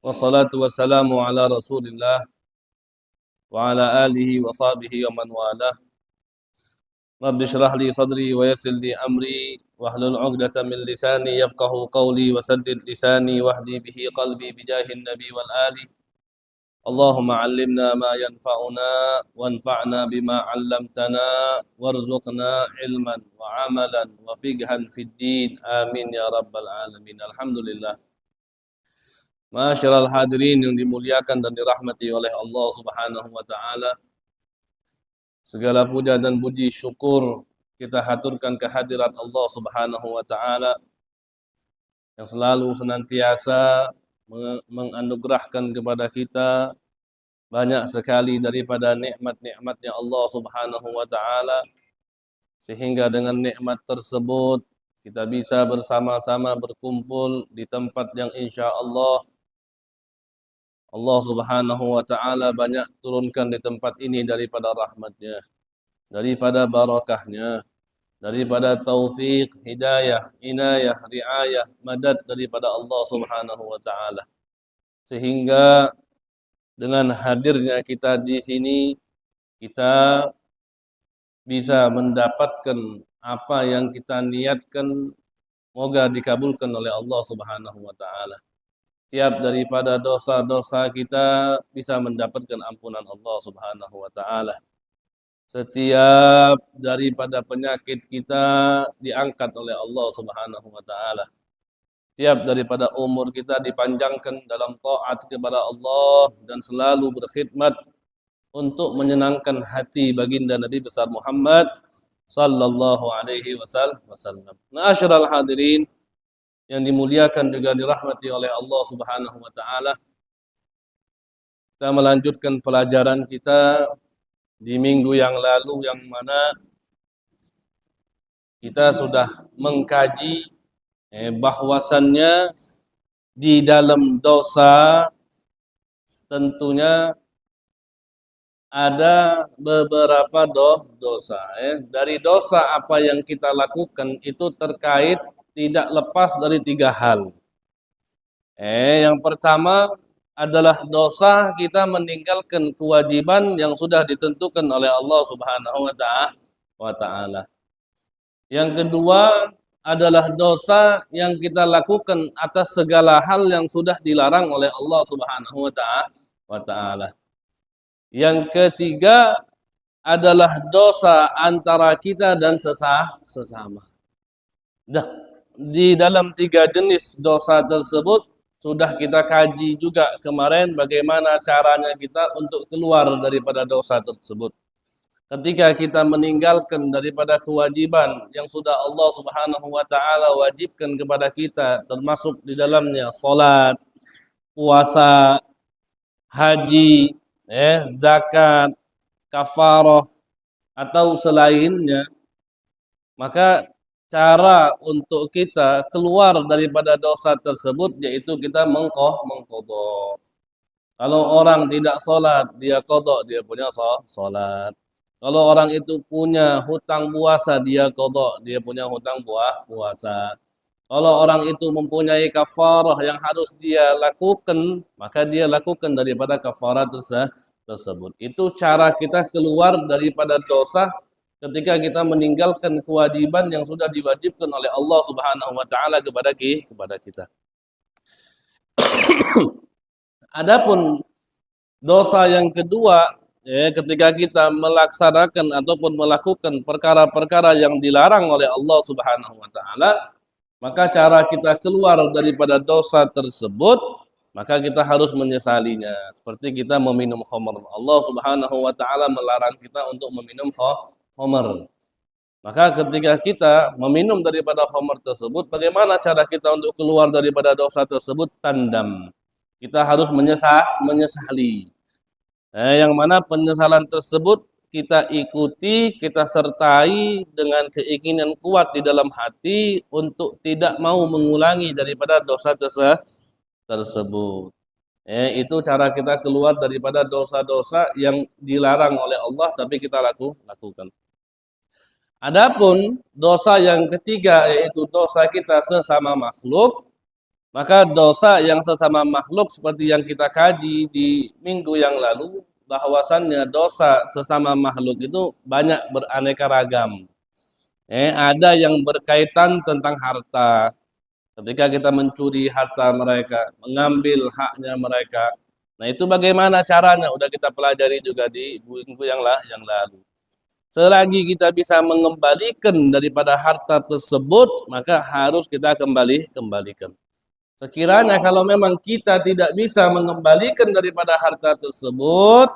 Wassalatu wassalamu ala Rasulillah wa ala alihi wa sahbihi wa man walah. Rabbi shrah li sadri wa yassir li amri wahlul 'uqdatam min lisani yafqahu qawli wa saddid lisani wahdi bihi qalbi bijahin nabi wal ali. Allahumma 'allimna ma yanfa'una wanfa'na bima 'allamtana warzuqna ilman wa 'amalan wa fiqhan fid din. Amin ya rabbal alamin. Alhamdulillah. Masyiral hadirin yang dimuliakan dan dirahmati oleh Allah Subhanahu wa taala. Segala puja dan puji syukur kita haturkan kehadirat Allah Subhanahu wa taala yang selalu senantiasa menganugerahkan kepada kita banyak sekali daripada nikmat-nikmatnya Allah Subhanahu wa taala, sehingga dengan nikmat tersebut kita bisa bersama-sama berkumpul di tempat yang insyaallah Allah Subhanahu wa taala banyak turunkan di tempat ini daripada rahmatnya, daripada barakahnya, daripada taufik, hidayah, inayah, riayah, madad daripada Allah Subhanahu wa taala. Sehingga dengan hadirnya kita di sini, kita bisa mendapatkan apa yang kita niatkan, semoga dikabulkan oleh Allah Subhanahu wa taala. Tiap daripada dosa-dosa kita bisa mendapatkan ampunan Allah Subhanahu wa taala. Setiap daripada penyakit kita diangkat oleh Allah Subhanahu wa taala. Tiap daripada umur kita dipanjangkan dalam taat kepada Allah dan selalu berkhidmat untuk menyenangkan hati baginda Nabi besar Muhammad sallallahu alaihi wasallam. Ma'asyiral hadirin yang dimuliakan juga dirahmati oleh Allah Subhanahu wa taala. Kita melanjutkan pelajaran kita di minggu yang lalu, yang mana kita sudah mengkaji bahwasannya di dalam dosa tentunya ada beberapa dosa. Dari dosa apa yang kita lakukan itu terkait tidak lepas dari tiga hal. Yang pertama adalah dosa kita meninggalkan kewajiban yang sudah ditentukan oleh Allah Subhanahu wa taala. Yang kedua adalah dosa yang kita lakukan atas segala hal yang sudah dilarang oleh Allah Subhanahu wa taala. Yang ketiga adalah dosa antara kita dan sesama. Di dalam tiga jenis dosa tersebut sudah kita kaji juga kemarin bagaimana caranya kita untuk keluar daripada dosa tersebut. Ketika kita meninggalkan daripada kewajiban yang sudah Allah Subhanahu wa taala wajibkan kepada kita, termasuk di dalamnya salat, puasa, haji, zakat, kafarah atau selainnya, maka cara untuk kita keluar daripada dosa tersebut yaitu kita mengqadha. Kalau orang tidak sholat, dia qadha, dia punya sholat. Kalau orang itu punya hutang puasa, dia qadha, dia punya hutang puasa. Kalau orang itu mempunyai kafarah yang harus dia lakukan, maka dia lakukan daripada kafarah tersebut. Itu cara kita keluar daripada dosa ketika kita meninggalkan kewajiban yang sudah diwajibkan oleh Allah Subhanahu wa taala kepada kita. Adapun dosa yang kedua, ketika kita melaksanakan ataupun melakukan perkara-perkara yang dilarang oleh Allah Subhanahu wa taala, maka cara kita keluar daripada dosa tersebut, maka kita harus menyesalinya. Seperti kita meminum khamr. Allah Subhanahu wa taala melarang kita untuk meminum khamr. Maka ketika kita meminum daripada khamr tersebut, bagaimana cara kita untuk keluar daripada dosa tersebut? Tandam. Kita harus menyesali. Yang mana penyesalan tersebut kita ikuti, kita sertai dengan keinginan kuat di dalam hati untuk tidak mau mengulangi daripada dosa tersebut. Itu cara kita keluar daripada dosa-dosa yang dilarang oleh Allah tapi kita lakukan. Adapun dosa yang ketiga yaitu dosa kita sesama makhluk, Maka dosa yang sesama makhluk seperti yang kita kaji di minggu yang lalu, bahwasannya dosa sesama makhluk itu banyak beraneka ragam. Ada yang berkaitan tentang harta. Ketika kita mencuri harta mereka, mengambil haknya mereka. Nah, itu bagaimana caranya? Udah kita pelajari juga di minggu yang lalu. Selagi kita bisa mengembalikan daripada harta tersebut, maka harus kita kembalikan. Sekiranya kalau memang kita tidak bisa mengembalikan daripada harta tersebut,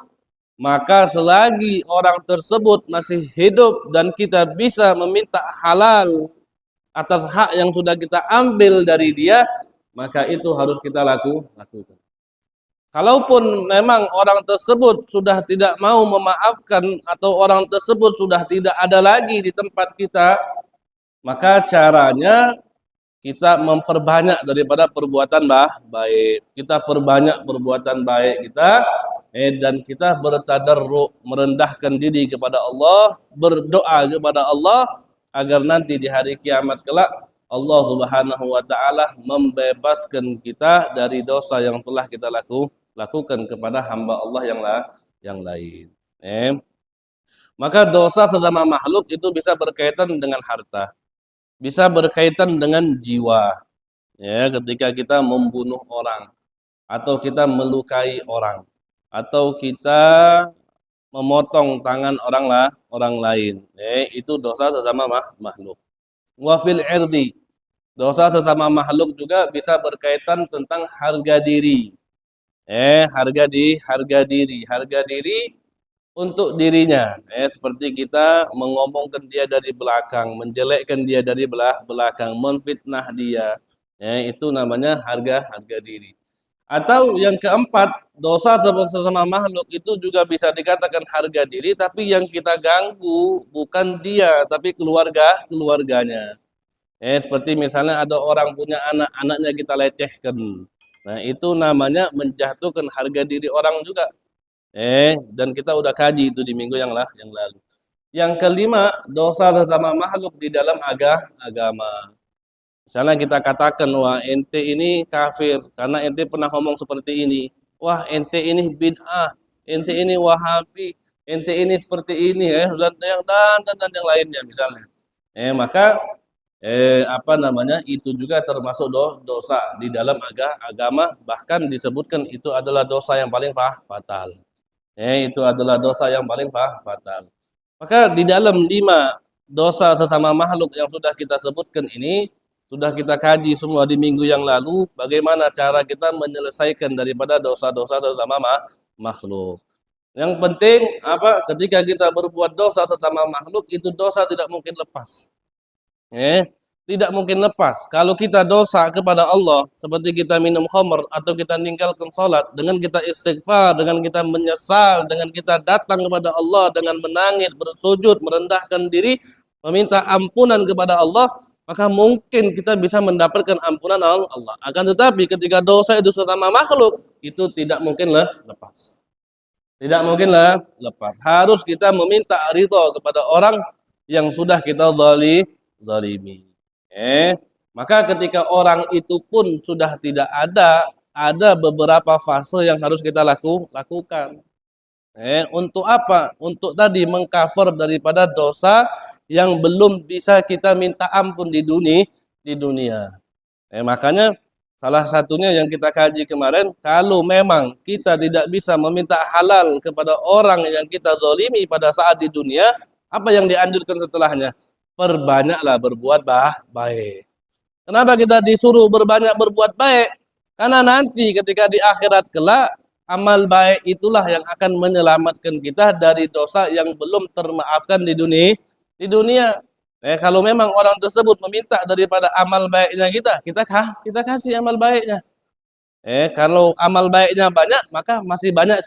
maka selagi orang tersebut masih hidup dan kita bisa meminta halal atas hak yang sudah kita ambil dari dia, maka itu harus kita lakukan. Kalaupun memang orang tersebut sudah tidak mau memaafkan atau orang tersebut sudah tidak ada lagi di tempat kita, maka caranya kita memperbanyak daripada perbuatan baik. Kita perbanyak perbuatan baik kita, dan kita bertadarruk, merendahkan diri kepada Allah, berdoa kepada Allah agar nanti di hari kiamat kelak Allah Subhanahu wa taala membebaskan kita dari dosa yang telah kita lakukan kepada hamba Allah yang lain. Maka dosa sesama makhluk itu bisa berkaitan dengan harta, bisa berkaitan dengan jiwa. Ya, ketika kita membunuh orang atau kita melukai orang atau kita memotong tangan orang lain, itu dosa sesama makhluk. Wa fil irdi, dosa sesama makhluk juga bisa berkaitan tentang harga diri. Harga diri untuk dirinya. Seperti kita mengomongkan dia dari belakang, menjelekkan dia dari belakang, menfitnah dia. Itu namanya harga diri. Atau yang keempat, dosa sesama makhluk itu juga bisa dikatakan harga diri, tapi yang kita ganggu bukan dia, tapi keluarganya. Seperti misalnya ada orang punya anak, anaknya kita lecehkan. Nah, itu namanya menjatuhkan harga diri orang juga. Dan kita udah kaji itu di minggu yang lalu. Yang kelima, dosa sesama makhluk di dalam agama. Misalnya kita katakan, wah ente ini kafir karena ente pernah ngomong seperti ini. Wah ente ini bid'ah, ente ini wahabi, ente ini seperti ini, dan yang lainnya misalnya. Maka itu juga termasuk dosa di dalam agama, bahkan disebutkan itu adalah dosa yang paling fatal. Itu adalah dosa yang paling fatal. Maka di dalam 5 dosa sesama makhluk yang sudah kita sebutkan ini, sudah kita kaji semua di minggu yang lalu, bagaimana cara kita menyelesaikan daripada dosa-dosa sesama makhluk. Yang penting ketika kita berbuat dosa sesama makhluk, itu dosa tidak mungkin lepas. Tidak mungkin lepas. Kalau kita dosa kepada Allah, seperti kita minum khamr atau kita meninggalkan salat, dengan kita istighfar, dengan kita menyesal, dengan kita datang kepada Allah dengan menangis, bersujud, merendahkan diri, meminta ampunan kepada Allah, maka mungkin kita bisa mendapatkan ampunan Allah. Akan tetapi ketika dosa itu sesama makhluk, itu tidak mungkinlah lepas. Tidak mungkinlah lepas. Harus kita meminta ridha kepada orang yang sudah kita zalimi. Maka ketika orang itu pun sudah tidak ada beberapa fase yang harus kita lakukan. Untuk apa? Untuk tadi mengcover daripada dosa yang belum bisa kita minta ampun di dunia. Makanya salah satunya yang kita kaji kemarin, kalau memang kita tidak bisa meminta halal kepada orang yang kita zalimi pada saat di dunia, apa yang dianjurkan setelahnya? Perbanyaklah berbuat baik. Kenapa kita disuruh berbanyak berbuat baik? Karena nanti ketika di akhirat kelak, amal baik itulah yang akan menyelamatkan kita dari dosa yang belum termaafkan di dunia. Kalau memang orang tersebut meminta daripada amal baiknya kita kasih amal baiknya. Kalau amal baiknya banyak, maka masih banyak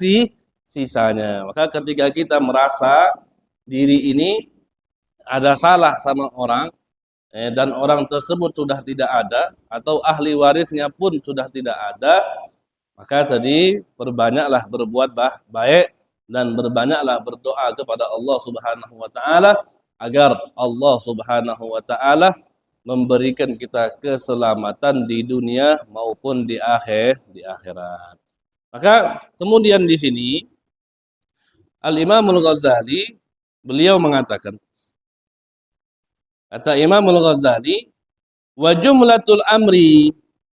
sisanya. Maka ketika kita merasa diri ini ada salah sama orang, dan orang tersebut sudah tidak ada, atau ahli warisnya pun sudah tidak ada, maka tadi perbanyaklah berbuat baik dan berbanyaklah berdoa kepada Allah Subhanahu wa taala agar Allah Subhanahu wa taala memberikan kita keselamatan di dunia maupun di akhirat. Maka kemudian di sini Al-Imam Al-Ghazali beliau mengatakan, kata Imam Al-Ghazali, wa jumlatul amri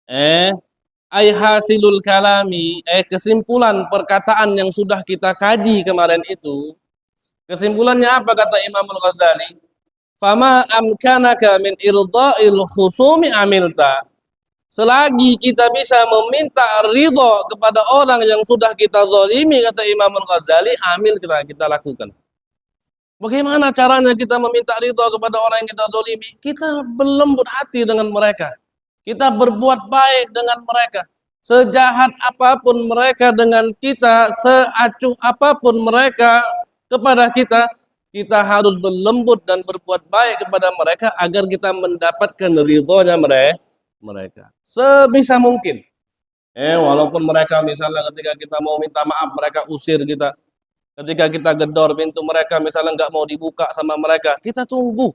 ay hasilul kalami, kesimpulan perkataan yang sudah kita kaji kemarin itu. Kesimpulannya apa kata Imam Al-Ghazali? Fama amkanaka min irda'il khusumi amilta. Selagi kita bisa meminta ridho kepada orang yang sudah kita zalimi, kata Imam Al-Ghazali, amil kita lakukan. Bagaimana caranya kita meminta ridho kepada orang yang kita zalimi? Kita berlembut hati dengan mereka. Kita berbuat baik dengan mereka. Sejahat apapun mereka dengan kita, seacuh apapun mereka kepada kita, kita harus berlembut dan berbuat baik kepada mereka agar kita mendapatkan ridhonya mereka. Sebisa mungkin. Walaupun mereka misalnya ketika kita mau minta maaf, mereka usir kita. Ketika kita gedor pintu mereka, misalnya nggak mau dibuka sama mereka, kita tunggu.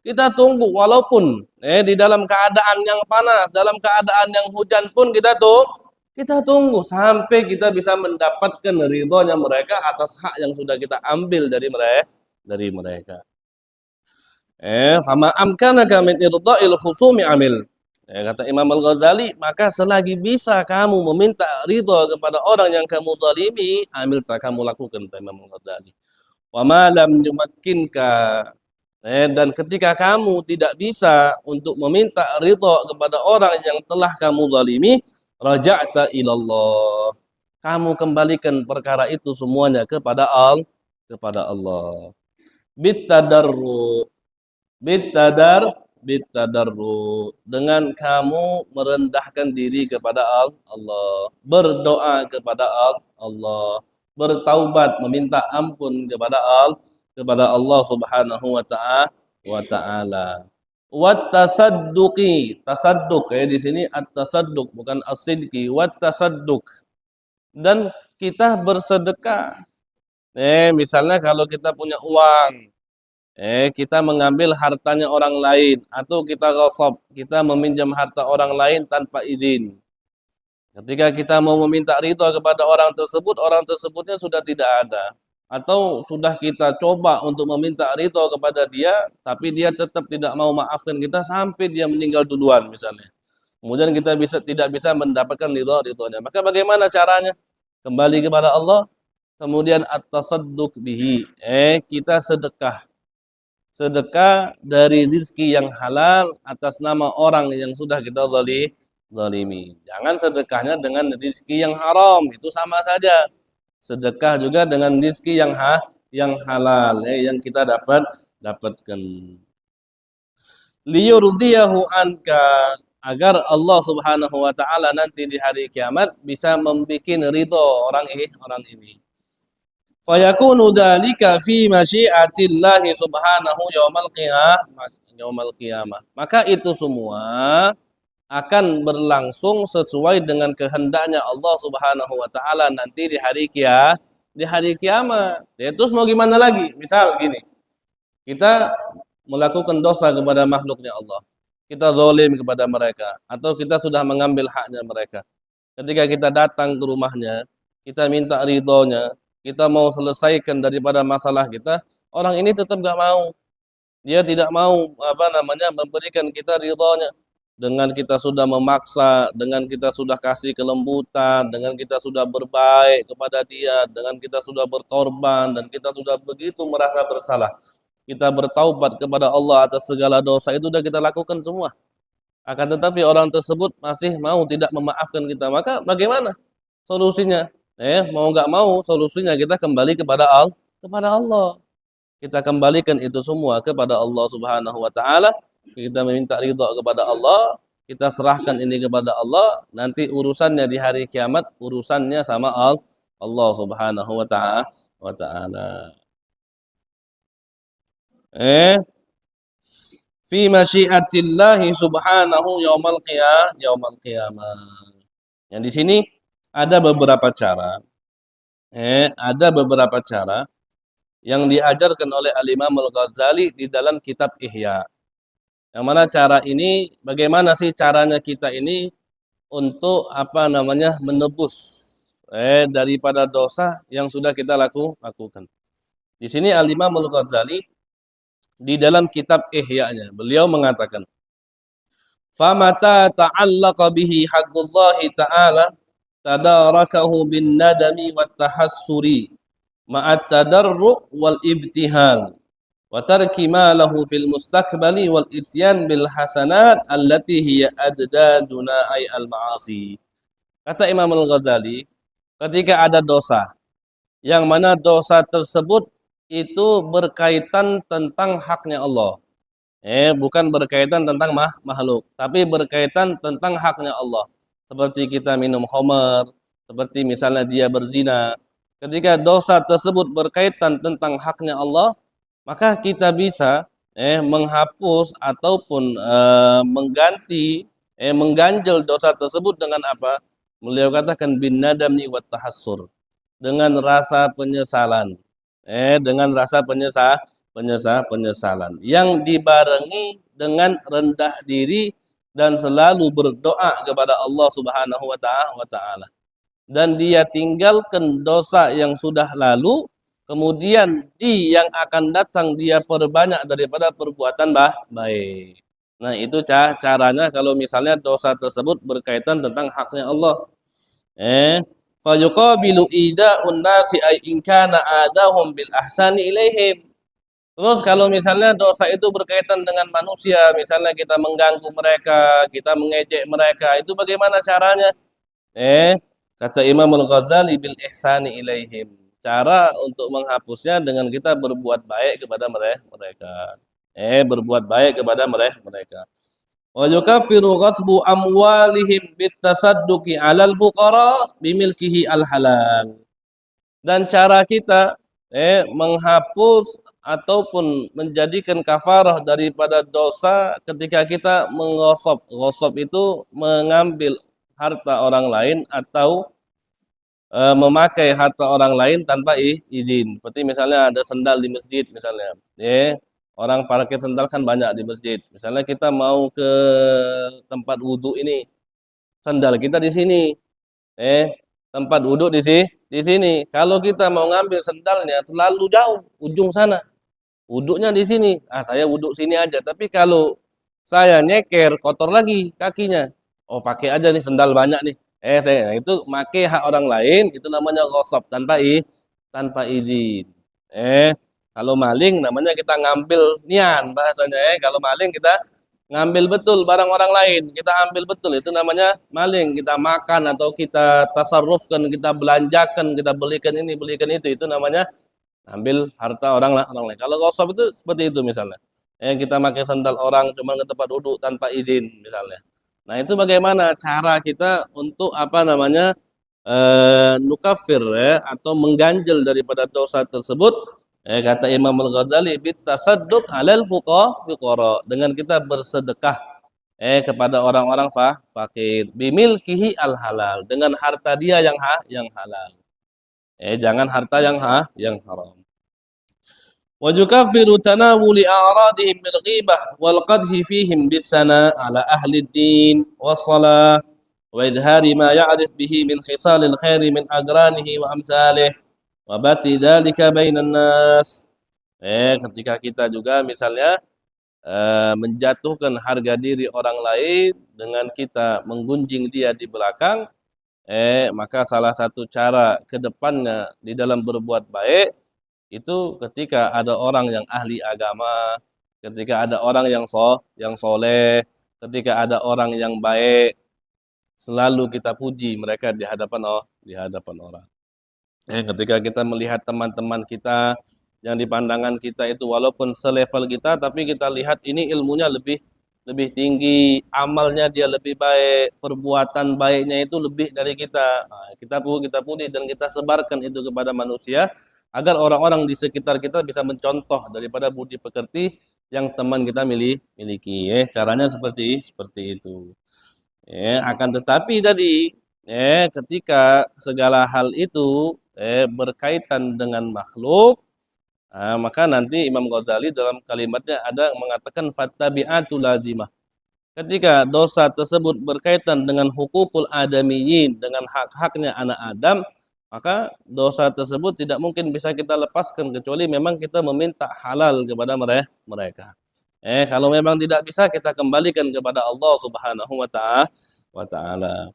Kita tunggu walaupun di dalam keadaan yang panas, dalam keadaan yang hujan pun kita tunggu sampai kita bisa mendapatkan ridhonya mereka atas hak yang sudah kita ambil dari mereka. Fama amkanaka min irda'il khusumi amil. Kata Imam Al-Ghazali, maka selagi bisa kamu meminta ridho kepada orang yang kamu zalimi, amil tak kamu lakukan, kata Imam Al-Ghazali. Wa ma lam yumakkinka, dan ketika kamu tidak bisa untuk meminta ridho kepada orang yang telah kamu zalimi, raja'ta ilallah. Kamu kembalikan perkara itu semuanya kepada Allah. Bitadarru, dengan kamu merendahkan diri kepada Allah, berdoa kepada Allah, bertaubat, meminta ampun kepada Allah Subhanahu wa ta'ala. Wat tasadduqi, tasadduq di sini at-tasadduq bukan as-sidqi, wat tasadduq. Dan kita bersedekah. Misalnya kalau kita punya uang, kita mengambil hartanya orang lain, atau kita ghasab, kita meminjam harta orang lain tanpa izin. Ketika kita mau meminta ridho kepada orang tersebutnya sudah tidak ada. Atau sudah kita coba untuk meminta ridho kepada dia, tapi dia tetap tidak mau maafkan kita sampai dia meninggal duluan misalnya. Kemudian kita tidak bisa mendapatkan ridhonya. Maka bagaimana caranya? Kembali kepada Allah, kemudian at-tasadduq bihi. Kita sedekah dari rezeki yang halal atas nama orang yang sudah kita zalimi. Jangan sedekahnya dengan rezeki yang haram, itu sama saja. Sedekah juga dengan rezeki yang halal, yang kita dapatkan. Liyurdiyahu anka, agar Allah Subhanahu wa ta'ala nanti di hari kiamat bisa membuat ridho orang ini. Fayakunu dzalika fi masyiatillahi subhanahu yaumal qiyamah. Maka itu semua akan berlangsung sesuai dengan kehendaknya Allah Subhanahu wa ta'ala nanti di hari kiamat. Terus mau gimana lagi? Misal gini, kita melakukan dosa kepada makhluknya Allah. Kita zalim kepada mereka, atau kita sudah mengambil haknya mereka. Ketika kita datang ke rumahnya, kita minta ridhonya, kita mau selesaikan daripada masalah kita, orang ini tetap gak mau. Dia tidak mau memberikan kita ridhonya. Dengan kita sudah memaksa, dengan kita sudah kasih kelembutan, dengan kita sudah berbaik kepada dia, dengan kita sudah berkorban, dan kita sudah begitu merasa bersalah. Kita bertaubat kepada Allah atas segala dosa, itu sudah kita lakukan semua. Akan tetapi orang tersebut masih mau tidak memaafkan kita. Maka bagaimana solusinya? Mau nggak mau, solusinya kita kembali kepada Allah. Kita kembalikan itu semua kepada Allah Subhanahu wa ta'ala. Kita meminta ridho kepada Allah, kita serahkan ini kepada Allah. Nanti urusannya di hari kiamat, urusannya sama Allah Subhanahu wa ta'ala. Fi masyiatillahi subhanahu yaumal qiyamah. Yang di sini ada beberapa cara. Ada beberapa cara yang diajarkan oleh Al-Imam Al-Ghazali di dalam kitab Ihya. Yang mana cara ini, bagaimana sih caranya kita ini untuk menebus daripada dosa yang sudah kita lakukan. Di sini Al-Imam Al-Ghazali di dalam kitab Ihya-nya beliau mengatakan, "Famata ta'allaqa bihi haqqullahi ta'ala tadarakahu bin nadami wat tahassuri ma'at tadarru' wal ibtihal wa tarki ma lahu fil mustaqbali wal ityan bil hasanat allati hiya adaduna ay al ma'asi." Kata Imam Al-Ghazali, ketika ada dosa, yang mana dosa tersebut itu berkaitan tentang haknya Allah. Bukan berkaitan tentang makhluk, tapi berkaitan tentang haknya Allah. Seperti kita minum khamar, seperti misalnya dia berzina. Ketika dosa tersebut berkaitan tentang haknya Allah, maka kita bisa menghapus ataupun mengganti mengganjel dosa tersebut dengan apa? Beliau katakan bin nadami wat tahassur, dengan rasa penyesalan. Dengan rasa penyesalan yang dibarengi dengan rendah diri dan selalu berdoa kepada Allah Subhanahu wa taala. Dan dia tinggalkan dosa yang sudah lalu, kemudian di yang akan datang dia perbanyak daripada perbuatan baik. Nah, itu caranya kalau misalnya dosa tersebut berkaitan tentang haknya Allah. Fayuqabilu ida'un nasi ay in kana adahum bil ahsani ilaihim. Terus kalau misalnya dosa itu berkaitan dengan manusia, misalnya kita mengganggu mereka, kita mengejek mereka, itu bagaimana caranya? Kata Imam Al-Ghazali bil ihsani ilaihim. Cara untuk menghapusnya dengan kita berbuat baik kepada mereka. Berbuat baik kepada mereka. Wa yukaffiru ghasbu amwalihim bitasadduqi 'alal fuqara bimilkihi al-halal. Dan cara kita menghapus ataupun menjadikan kafarah daripada dosa ketika kita menggosok. Gosok itu mengambil harta orang lain atau memakai harta orang lain tanpa izin. Seperti misalnya ada sendal di masjid misalnya. Orang parkir sendal kan banyak di masjid. Misalnya kita mau ke tempat wudhu ini, sendal kita di sini. Tempat wudhu di sini. Kalau kita mau ngambil sendalnya terlalu jauh, ujung sana. Wudhunya di sini. Saya wudhu sini aja. Tapi kalau saya nyeker, kotor lagi kakinya. Oh, pakai aja nih sendal banyak nih. Itu pakai hak orang lain, itu namanya ghosab tanpa izin. Kalau maling namanya kita ngambil nian bahasanya. Kalau maling kita ngambil betul barang orang lain, kita ambil betul, itu namanya maling. Kita makan atau kita tasarrufkan, kita belanjakan, kita belikan ini, belikan itu namanya ambil harta orang lain. Kalau ghosab itu seperti itu misalnya. Kita pakai sandal orang cuma ke tempat duduk tanpa izin misalnya. Nah, itu bagaimana cara kita untuk nukafir atau mengganjel daripada dosa tersebut. Kata Imam Al-Ghazali bitasadduq 'alal fuqara, dengan kita bersedekah kepada orang-orang fakir, bimilkihi al-halal, dengan harta dia yang halal. Jangan harta yang haram. Wa yukaffiru tanawuli a'radihim bil ghibah wal qadhi fihim bis sana ala ahli ad-din was salah wa idhari ma ya'rif bihi min khisalil khairi min agranihi wa amsalih wa bati dzalika bainan nas. Ketika kita juga misalnya menjatuhkan harga diri orang lain dengan kita menggunjing dia di belakang, maka salah satu cara ke depannya di dalam berbuat baik itu ketika ada orang yang ahli agama, ketika ada orang yang soleh, ketika ada orang yang baik, selalu kita puji mereka di hadapan orang. Ketika kita melihat teman-teman kita yang di pandangan kita itu walaupun selevel kita, tapi kita lihat ini ilmunya lebih tinggi, amalnya dia lebih baik, perbuatan baiknya itu lebih dari kita. Nah, kita puji dan kita sebarkan itu kepada manusia agar orang-orang di sekitar kita bisa mencontoh daripada budi pekerti yang teman kita miliki. Caranya seperti itu. Akan tetapi tadi ketika segala hal itu berkaitan dengan makhluk, Maka nanti Imam Ghazali dalam kalimatnya ada mengatakan fattabi'atu lazimah. Ketika dosa tersebut berkaitan dengan hukukul adamiyyin, dengan hak-haknya anak Adam, maka dosa tersebut tidak mungkin bisa kita lepaskan kecuali memang kita meminta halal kepada mereka. Kalau memang tidak bisa, kita kembalikan kepada Allah Subhanahu wa taala.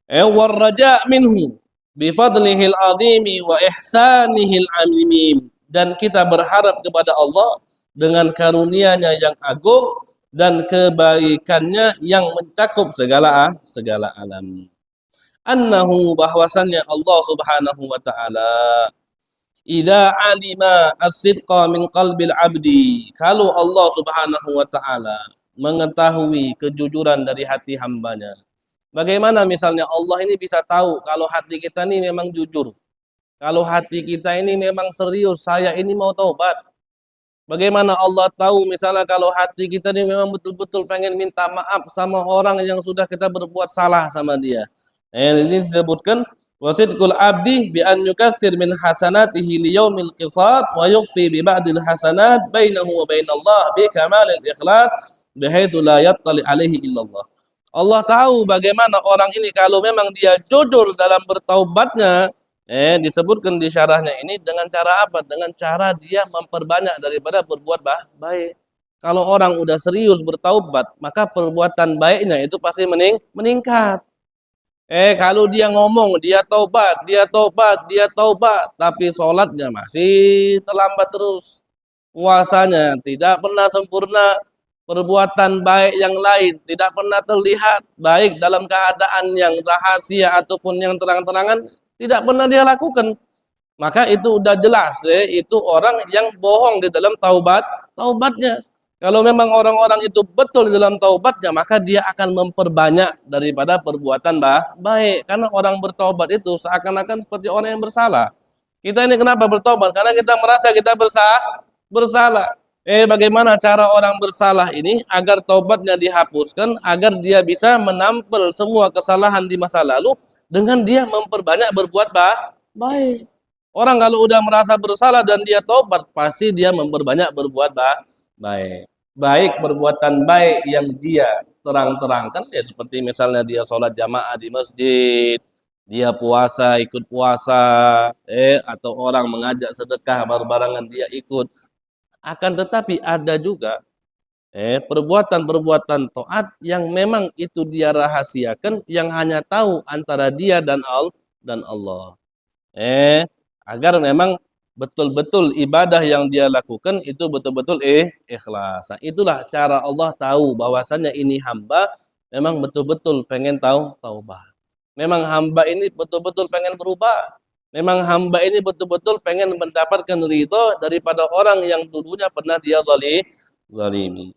Warraja minhu bifadlihil azimi wa ihsanihil amimim, dan kita berharap kepada Allah dengan karunia-Nya yang agung dan kebaikannya yang mencakup segala alam. Annahu, bahwasannya Allah Subhanahu wa taala, idza alima as-sidqa min qalbil abdi, kalau Allah Subhanahu wa taala mengetahui kejujuran dari hati hambanya. Bagaimana misalnya Allah ini bisa tahu kalau hati kita ini memang jujur, kalau hati kita ini memang serius, saya ini mau taubat. Bagaimana Allah tahu misalnya kalau hati kita ini memang betul-betul pengen minta maaf sama orang yang sudah kita berbuat salah sama dia. Ini disebutkan wasidqul abdi bi an yukatsir min hasanatihi li yaumil qisas wa yukhfi bi ba'dil hasanat bainahu wa bainallah bi kamalil ikhlas bihaitsu la yattali alaihi illallah. Allah tahu bagaimana orang ini kalau memang dia jujur dalam bertaubatnya. Disebutkan di syarahnya ini dengan cara apa? Dengan cara dia memperbanyak daripada berbuat baik. Kalau orang udah serius bertaubat, maka perbuatan baiknya itu pasti meningkat. Kalau dia ngomong, dia taubat, tapi sholatnya masih terlambat terus. Puasanya tidak pernah sempurna, perbuatan baik yang lain tidak pernah terlihat, baik dalam keadaan yang rahasia ataupun yang terang-terangan, tidak pernah dia lakukan. Maka itu udah jelas, itu orang yang bohong di dalam taubatnya. Kalau memang orang-orang itu betul di dalam taubatnya, maka dia akan memperbanyak daripada perbuatan baik. Karena orang bertaubat itu seakan-akan seperti orang yang bersalah. Kita ini kenapa bertaubat? Karena kita merasa kita bersalah. Bagaimana cara orang bersalah ini agar taubatnya dihapuskan, agar dia bisa menampil semua kesalahan di masa lalu dengan dia memperbanyak berbuat baik. Orang kalau udah merasa bersalah dan dia taubat, pasti dia memperbanyak berbuat baik. Baik perbuatan baik yang dia terang-terangkan, ya seperti misalnya dia sholat jamaah di masjid, dia puasa, ikut puasa, atau orang mengajak sedekah berbarengan dia ikut. Akan tetapi ada juga perbuatan-perbuatan taat yang memang itu dia rahasiakan, yang hanya tahu antara dia dan Allah. Agar memang betul-betul ibadah yang dia lakukan itu betul-betul ikhlas. Nah, itulah cara Allah tahu bahwasannya ini hamba memang betul-betul pengen taubat. Memang hamba ini betul-betul pengen berubah. Memang hamba ini betul-betul pengen mendapatkan ridho daripada orang yang dulunya pernah dia zalimi.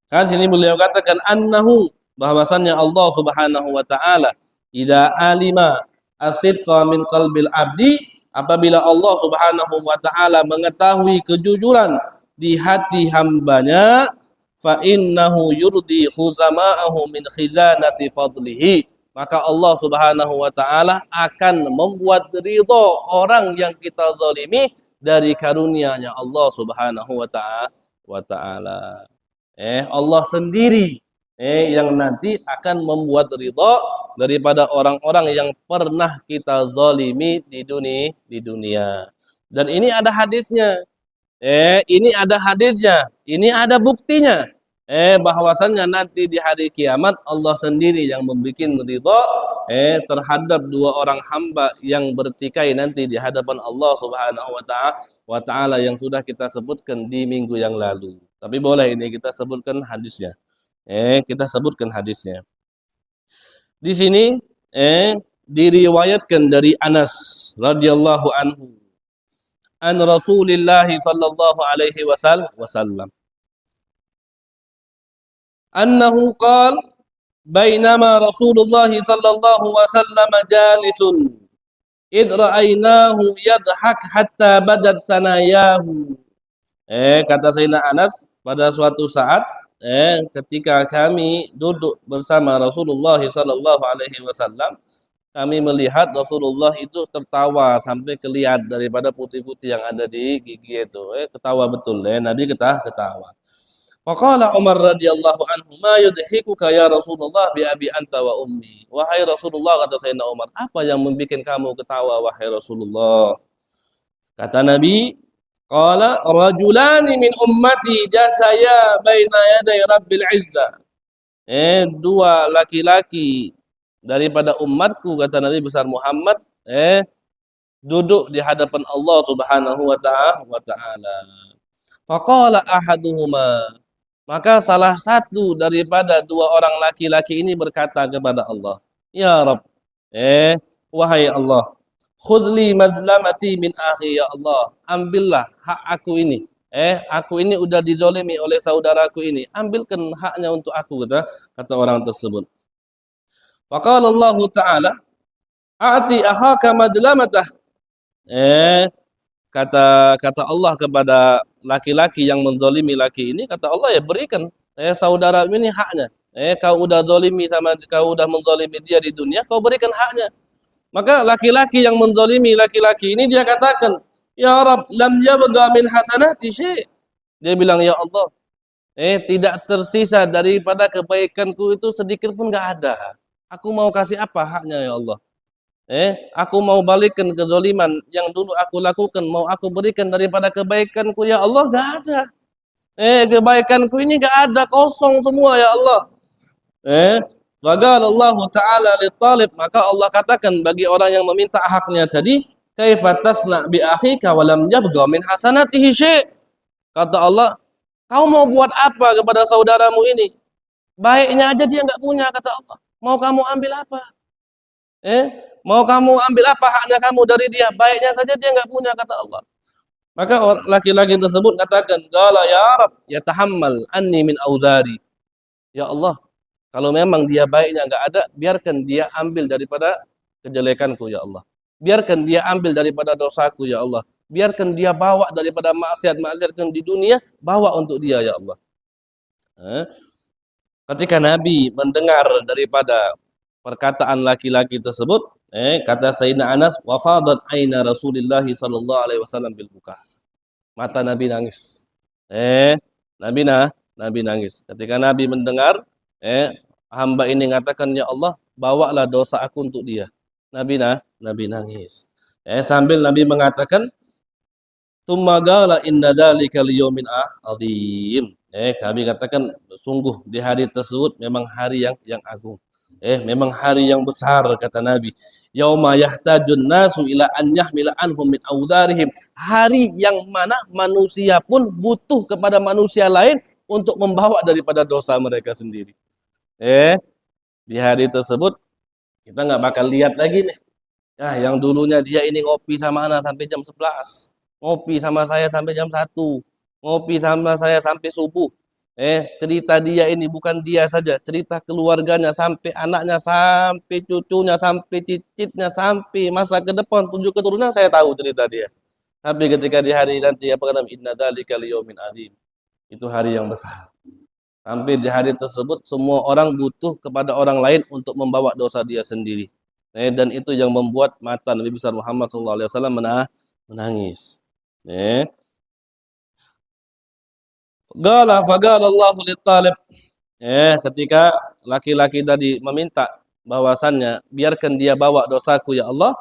Kan sini beliau katakan annahu, bahwasannya Allah Subhanahu wa taala idza alima as-sidqa min qalbil abdi, apabila Allah Subhanahu wa taala mengetahui kejujuran di hati hambanya, fa innahu yurdi khuzama'ahu min khizanati fadlihi, maka Allah Subhanahu wa taala akan membuat ridha orang yang kita zalimi dari karunia-Nya Allah Subhanahu wa taala. Allah sendiri yang nanti akan membuat ridha daripada orang-orang yang pernah kita zalimi di dunia. Dan ini ada hadisnya. Ini ada buktinya. Bahwasannya nanti di hari kiamat Allah sendiri yang membuat ridha terhadap dua orang hamba yang bertikai nanti di hadapan Allah Subhanahu wa taala yang sudah kita sebutkan di minggu yang lalu. Tapi boleh ini kita sebutkan hadisnya. Kita sebutkan hadisnya. Di sini diriwayatkan dari Anas radhiyallahu anhu an Rasulillah sallallahu alaihi wasallam annahu qala bainama Rasulullah sallallahu wasallam jalisun id ra'ainahu yadhak hatta badat sanayahu. Kata Sayyidina Anas, pada suatu saat ketika kami duduk bersama Rasulullah sallallahu alaihi wasallam, kami melihat Rasulullah itu tertawa sampai kelihatan daripada putih-putih yang ada di gigi itu. Ketawa betul, Nabi ketawa. Faqala Umar radhiyallahu anhu, "Ma yudhikuka ya Rasulullah bi abi anta wa ummi?" Wahai Rasulullah, kata Sayyidina Umar, apa yang membuat kamu ketawa wahai Rasulullah? Kata Nabi, qala rajulani min ummati jasaya baina yaday rabbil izzah. Dua laki-laki daripada umatku, kata Nabi besar Muhammad, duduk di hadapan Allah Subhanahu wa taala. Faqala ahaduhuma, maka salah satu daripada dua orang laki-laki ini berkata kepada Allah, "Ya Rabb, wahai Allah, khudli mazlamati min akhi, ya Allah, ambillah hak aku ini. Aku ini udah dizolimi oleh saudaraku ini, ambilkan haknya untuk aku," kata orang tersebut. Faqala Allah Ta'ala, "A'ti akhaka madlamatah." Kata Allah kepada laki-laki yang menzolimi laki ini, kata Allah, ya berikan saudara ini haknya. Kau udah zolimi kau udah menzolimi dia di dunia, kau berikan haknya. Maka laki-laki yang menzolimi laki-laki ini dia katakan, "Ya Rabb, lam yabqa min hasanati syai'." Dia bilang, "Ya Allah, tidak tersisa daripada kebaikanku itu sedikit pun enggak ada. Aku mau kasih apa haknya ya Allah? Aku mau balikan kezoliman yang dulu aku lakukan, mau aku berikan daripada kebaikanku ya Allah, enggak ada. Kebaikanku ini enggak ada, kosong semua ya Allah." Waqala Allah Ta'ala li-talib, maka Allah katakan bagi orang yang meminta haknya tadi, "Kaifa tasna bi akhika wa lam yabqa min hasanatihi syai'." Kata Allah, kau mau buat apa kepada saudaramu ini? Baiknya aja dia enggak punya, kata Allah. Mau kamu ambil apa? Mau kamu ambil apa haknya kamu dari dia? Baiknya saja dia enggak punya, kata Allah. Maka laki-laki tersebut katakan, "Qala ya Rabb, yatahammal anni min auzari." Ya Allah, kalau memang dia baiknya enggak ada, biarkan dia ambil daripada kejelekanku ya Allah. Biarkan dia ambil daripada dosaku ya Allah. Biarkan dia bawa daripada maksiat-maksiat di dunia, bawa untuk dia ya Allah. Ketika Nabi mendengar daripada perkataan laki-laki tersebut, kata Sayyidina Anas, "Wa fadat aina Rasulillah sallallahu alaihi wasallam bil buka." Mata Nabi nangis. Nabi nangis. Ketika Nabi mendengar, hamba ini mengatakan, "Ya Allah, bawalah dosa aku untuk dia." Nabi nangis. Sambil Nabi mengatakan, "Tsumma qala inna dzalika liyaumin azim." Kami katakan sungguh di hari tersebut memang hari yang agung. Memang hari yang besar, kata Nabi. Yauma yahtajun nasu ila an yahmila anhum min audharihim. Hari yang mana manusia pun butuh kepada manusia lain untuk membawa daripada dosa mereka sendiri. Di hari tersebut kita nggak bakal lihat lagi nih. Yang dulunya dia ini ngopi sama anak sampai jam 11. Ngopi sama saya sampai jam 1. Ngopi sama saya sampai subuh. Cerita dia ini bukan dia saja, cerita keluarganya, sampai anaknya, sampai cucunya, sampai cicitnya, sampai masa ke depan 7 keturunan saya tahu cerita dia. Tapi ketika di hari nanti apa kata, inna dzalika liyaumin adzim. Itu hari yang besar. Sampai di hari tersebut semua orang butuh kepada orang lain untuk membawa dosa dia sendiri. Dan itu yang membuat mata Nabi besar Muhammad SAW menangis. Faqala Allah lit-talib. Ketika laki-laki tadi meminta bahwasannya biarkan dia bawa dosaku ya Allah,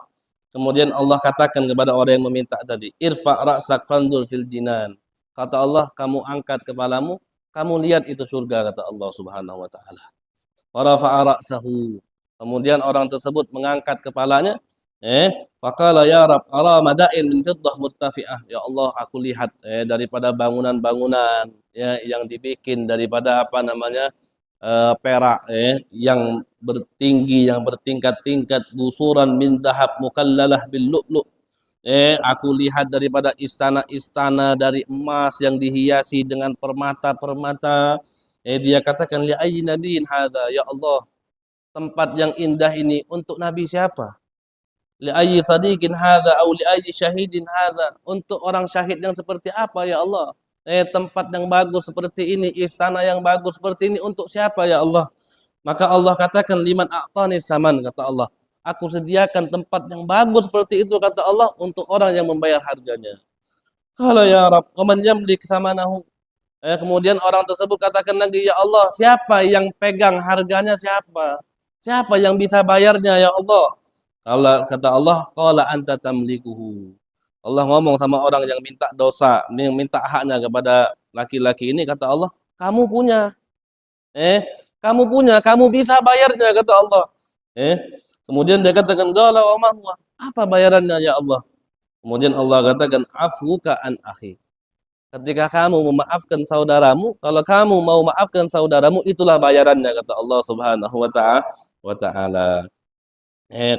kemudian Allah katakan kepada orang yang meminta tadi, "Irfa ra'sak fandur fil jinan." Kata Allah, kamu angkat kepalamu, kamu lihat itu surga, kata Allah Subhanahu wa taala. Wa rafa'a ra'sahu. Kemudian orang tersebut mengangkat kepalanya, faqala ya Rabb, ara madain min fiddah murtafi'ah. Ya Allah, aku lihat daripada bangunan-bangunan yang dibikin daripada perak yang bertinggi, yang bertingkat-tingkat, busuran min dhahab mukallalah bil lu'lu'. Aku lihat daripada istana-istana dari emas yang dihiasi dengan permata-permata. Dia katakan, li ayyi nabiyyin hadza, ya Allah, tempat yang indah ini untuk nabi siapa? Li ayyi sadiqin hadza au li ayyi syahidin hadza, untuk orang syahid yang seperti apa ya Allah? Tempat yang bagus seperti ini, istana yang bagus seperti ini untuk siapa ya Allah? Maka Allah katakan, liman a'tani saman, kata Allah. aku sediakan tempat yang bagus seperti itu, kata Allah, untuk orang yang membayar harganya. Kalau ya Rabb, waman yamlik thamanahu. Kemudian orang tersebut katakan lagi, ya Allah, siapa yang pegang harganya, siapa? Siapa yang bisa bayarnya, ya Allah? Kalau kata Allah, qala anta tamlikuhu. Allah ngomong sama orang yang minta dosa, yang minta haknya kepada laki-laki ini, kata Allah, kamu punya. Kamu punya, kamu bisa bayarnya, kata Allah. Kemudian dia katakan, qala wa ma huwa? Apa bayarannya, ya Allah? Kemudian Allah katakan, afwuka an akhi. Ketika kamu memaafkan saudaramu, kalau kamu mau maafkan saudaramu, itulah bayarannya, kata Allah Subhanahu wa taala.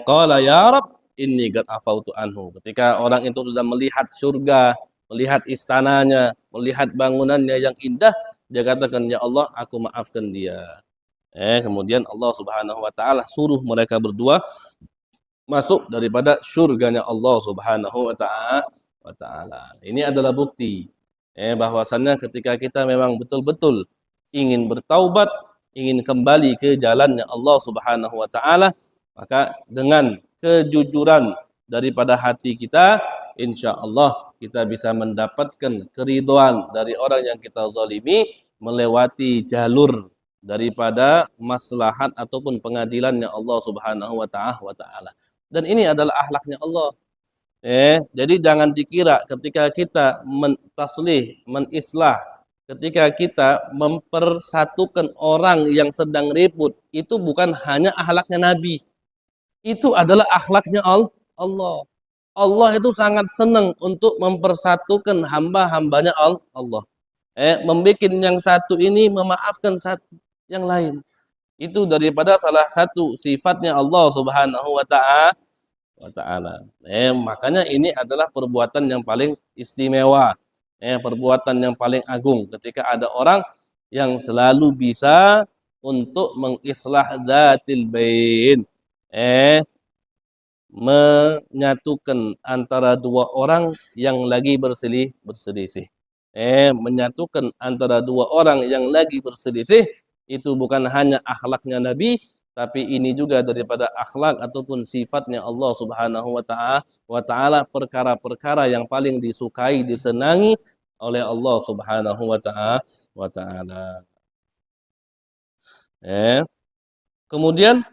Qala ya Rabb, inni qad afautu anhu. Ketika orang itu sudah melihat surga, melihat istananya, melihat bangunannya yang indah, dia katakan, ya Allah, aku maafkan dia. Kemudian Allah Subhanahu wa taala suruh mereka berdua masuk daripada surganya Allah Subhanahu wa taala. Ini adalah bukti bahwasannya ketika kita memang betul-betul ingin bertaubat, ingin kembali ke jalannya Allah Subhanahu wa taala, maka dengan kejujuran daripada hati kita, insya Allah kita bisa mendapatkan keridhaan dari orang yang kita zalimi melewati jalur daripada maslahat ataupun pengadilannya Allah Subhanahu wa taala. Dan ini adalah akhlaknya Allah. Jadi jangan dikira ketika kita mentaslih, menislah, ketika kita mempersatukan orang yang sedang ribut, itu bukan hanya akhlaknya Nabi. Itu adalah akhlaknya Allah. Allah itu sangat senang untuk mempersatukan hamba-hambanya Allah. Membikin yang satu ini memaafkan satu yang lain. Itu daripada salah satu sifatnya Allah Subhanahu wa taala. Makanya ini adalah perbuatan yang paling istimewa, perbuatan yang paling agung ketika ada orang yang selalu bisa untuk mengislah zatil bain, menyatukan antara dua orang yang lagi berselisih. Menyatukan antara dua orang yang lagi berselisih, itu bukan hanya akhlaknya Nabi, tapi ini juga daripada akhlak ataupun sifatnya Allah Subhanahu wa taala, perkara-perkara yang paling disukai, disenangi oleh Allah Subhanahu wa taala. Kemudian